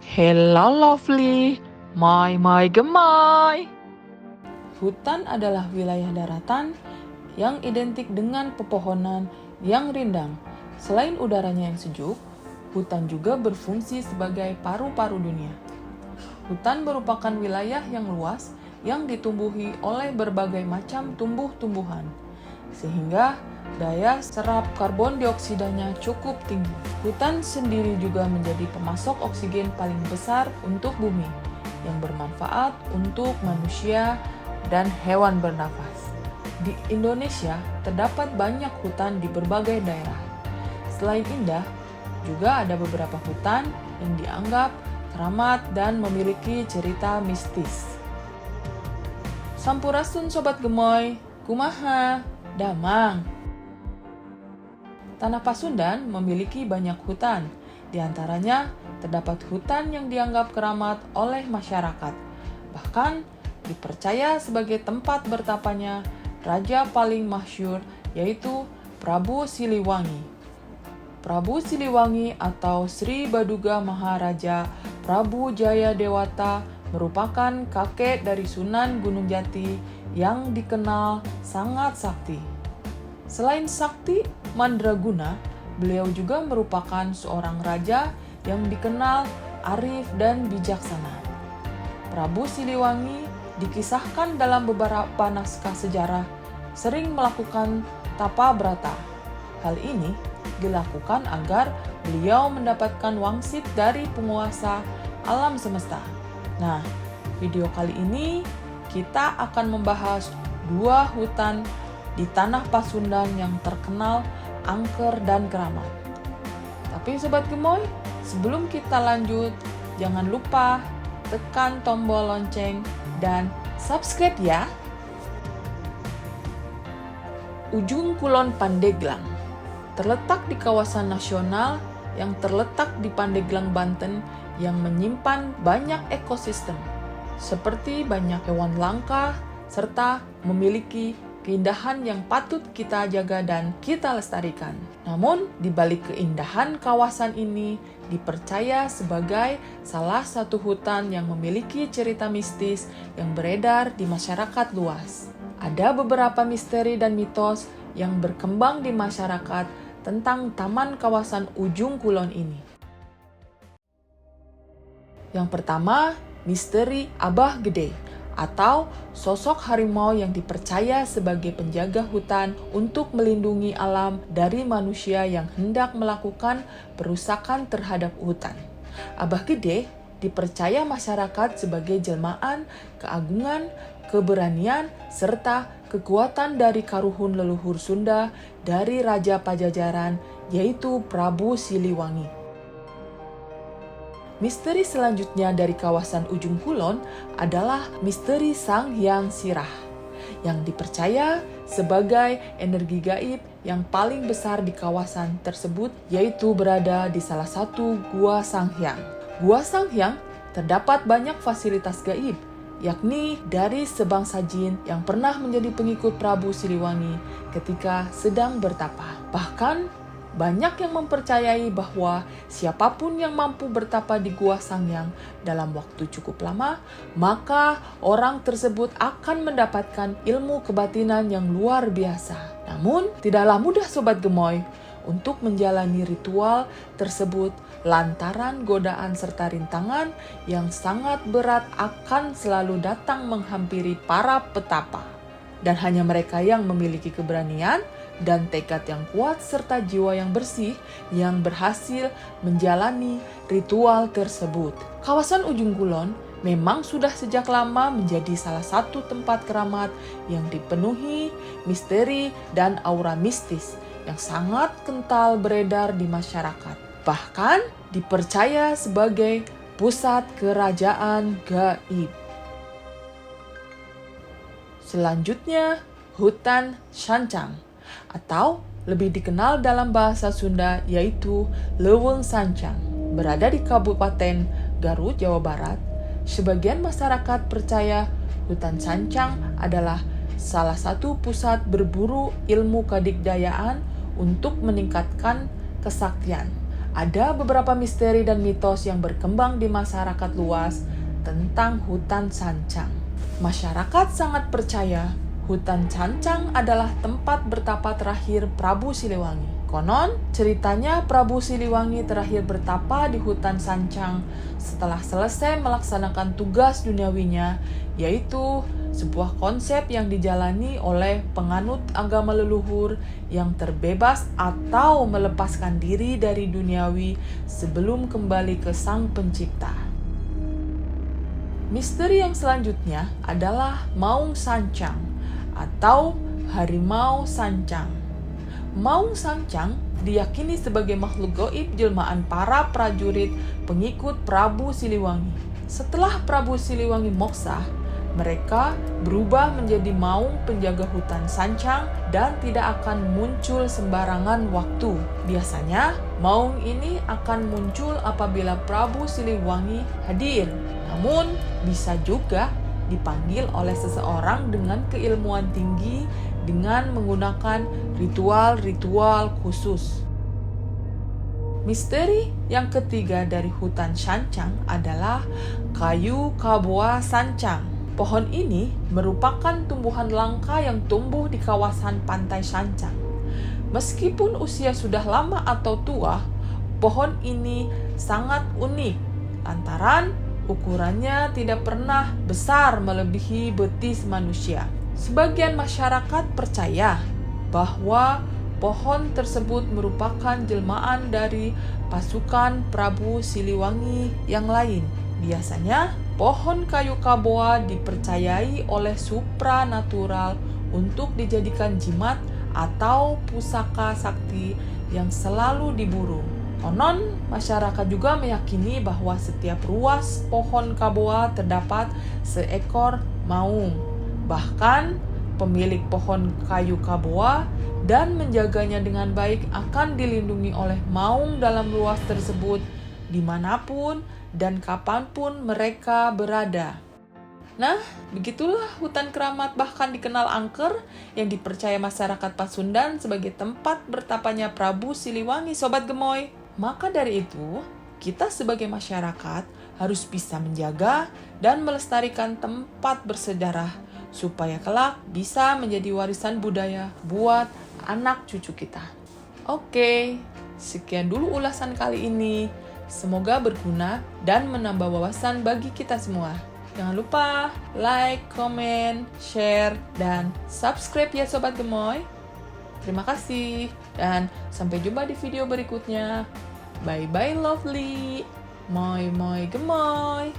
Hello lovely, my gemai. Hutan adalah wilayah daratan yang identik dengan pepohonan yang rindang. Selain udaranya yang sejuk, hutan juga berfungsi sebagai paru-paru dunia. Hutan merupakan wilayah yang luas yang ditumbuhi oleh berbagai macam tumbuh-tumbuhan, sehingga daya serap karbon dioksidanya cukup tinggi. Hutan sendiri juga menjadi pemasok oksigen paling besar untuk bumi, yang bermanfaat untuk manusia dan hewan bernafas. Di Indonesia, terdapat banyak hutan di berbagai daerah. Selain indah, juga ada beberapa hutan yang dianggap keramat dan memiliki cerita mistis. Sampurasun Sobat Gemoy, kumaha, damang. Tanah Pasundan memiliki banyak hutan, di antaranya terdapat hutan yang dianggap keramat oleh masyarakat. Bahkan dipercaya sebagai tempat bertapanya raja paling masyhur, yaitu Prabu Siliwangi. Prabu Siliwangi atau Sri Baduga Maharaja Prabu Jaya Dewata merupakan kakek dari Sunan Gunung Jati yang dikenal sangat sakti. Selain sakti mandraguna, beliau juga merupakan seorang raja yang dikenal arif dan bijaksana. Prabu Siliwangi dikisahkan dalam beberapa naskah sejarah sering melakukan tapa brata. Hal ini dilakukan agar beliau mendapatkan wangsit dari penguasa alam semesta. Nah, video kali ini kita akan membahas dua hutan di Tanah Pasundan yang terkenal angker dan keramat. Tapi Sobat Gemoy, sebelum kita lanjut, jangan lupa tekan tombol lonceng dan subscribe ya. Ujung Kulon Pandeglang terletak di kawasan nasional yang terletak di Pandeglang, Banten, yang menyimpan banyak ekosistem, seperti banyak hewan langka, serta memiliki keindahan yang patut kita jaga dan kita lestarikan. Namun, di balik keindahan kawasan ini dipercaya sebagai salah satu hutan yang memiliki cerita mistis yang beredar di masyarakat luas. Ada beberapa misteri dan mitos yang berkembang di masyarakat tentang taman kawasan Ujung Kulon ini. Yang pertama, misteri Abah Gede, atau sosok harimau yang dipercaya sebagai penjaga hutan untuk melindungi alam dari manusia yang hendak melakukan perusakan terhadap hutan. Abah Gede dipercaya masyarakat sebagai jelmaan keagungan, keberanian, serta kekuatan dari karuhun leluhur Sunda dari Raja Pajajaran, yaitu Prabu Siliwangi. Misteri selanjutnya dari kawasan Ujung Kulon adalah misteri Sang Hyang Sirah, yang dipercaya sebagai energi gaib yang paling besar di kawasan tersebut, yaitu berada di salah satu Gua Sang Hyang. Gua Sang Hyang terdapat banyak fasilitas gaib, yakni dari sebangsa jin yang pernah menjadi pengikut Prabu Siliwangi ketika sedang bertapa. Bahkan banyak yang mempercayai bahwa siapapun yang mampu bertapa di Gua Sangyang dalam waktu cukup lama, maka orang tersebut akan mendapatkan ilmu kebatinan yang luar biasa. Namun, tidaklah mudah Sobat Gemoy untuk menjalani ritual tersebut lantaran godaan serta rintangan yang sangat berat akan selalu datang menghampiri para petapa. Dan hanya mereka yang memiliki keberanian dan tekad yang kuat serta jiwa yang bersih yang berhasil menjalani ritual tersebut. Kawasan Ujung Kulon memang sudah sejak lama menjadi salah satu tempat keramat yang dipenuhi misteri dan aura mistis yang sangat kental beredar di masyarakat. Bahkan dipercaya sebagai pusat kerajaan gaib. Selanjutnya, hutan Sancang, atau lebih dikenal dalam bahasa Sunda yaitu Leuweung Sancang, berada di Kabupaten Garut, Jawa Barat. Sebagian masyarakat percaya hutan Sancang adalah salah satu pusat berburu ilmu kedikdayaan untuk meningkatkan kesaktian. ada beberapa misteri dan mitos yang berkembang di masyarakat luas tentang hutan Sancang. Masyarakat sangat percaya hutan Sancang adalah tempat bertapa terakhir Prabu Siliwangi. Konon, ceritanya Prabu Siliwangi terakhir bertapa di hutan Sancang setelah selesai melaksanakan tugas duniawinya, yaitu sebuah konsep yang dijalani oleh penganut agama leluhur yang terbebas atau melepaskan diri dari duniawi sebelum kembali ke Sang Pencipta. Misteri yang selanjutnya adalah Maung Sancang atau Harimau Sancang. Maung Sancang diyakini sebagai makhluk gaib jelmaan para prajurit pengikut Prabu Siliwangi. Setelah Prabu Siliwangi moksa, mereka berubah menjadi maung penjaga hutan Sancang dan tidak akan muncul sembarangan waktu. Biasanya, maung ini akan muncul apabila Prabu Siliwangi hadir. Namun, bisa juga dipanggil oleh seseorang dengan keilmuan tinggi dengan menggunakan ritual-ritual khusus. Misteri yang ketiga dari hutan Sancang adalah kayu kaboa Sancang. Pohon ini merupakan tumbuhan langka yang tumbuh di kawasan pantai Sancang. Meskipun usia sudah lama atau tua, pohon ini sangat unik lantaran ukurannya tidak pernah besar melebihi betis manusia. Sebagian masyarakat percaya bahwa pohon tersebut merupakan jelmaan dari pasukan Prabu Siliwangi yang lain. Biasanya, pohon kayu kaboa dipercayai oleh supranatural untuk dijadikan jimat atau pusaka sakti yang selalu diburu. Konon, masyarakat juga meyakini bahwa setiap ruas pohon kaboa terdapat seekor maung. Bahkan, pemilik pohon kayu kaboa dan menjaganya dengan baik akan dilindungi oleh maung dalam ruas tersebut dimanapun dan kapanpun mereka berada. Nah, begitulah hutan keramat bahkan dikenal angker yang dipercaya masyarakat Pasundan sebagai tempat bertapanya Prabu Siliwangi, Sobat Gemoy. Maka dari itu, kita sebagai masyarakat harus bisa menjaga dan melestarikan tempat bersejarah supaya kelak bisa menjadi warisan budaya buat anak cucu kita. Oke, sekian dulu ulasan kali ini. Semoga berguna dan menambah wawasan bagi kita semua. Jangan lupa like, comment, share, dan subscribe ya Sobat Gemoy. Terima kasih, dan sampai jumpa di video berikutnya. Bye-bye lovely. Moi moi gemoy.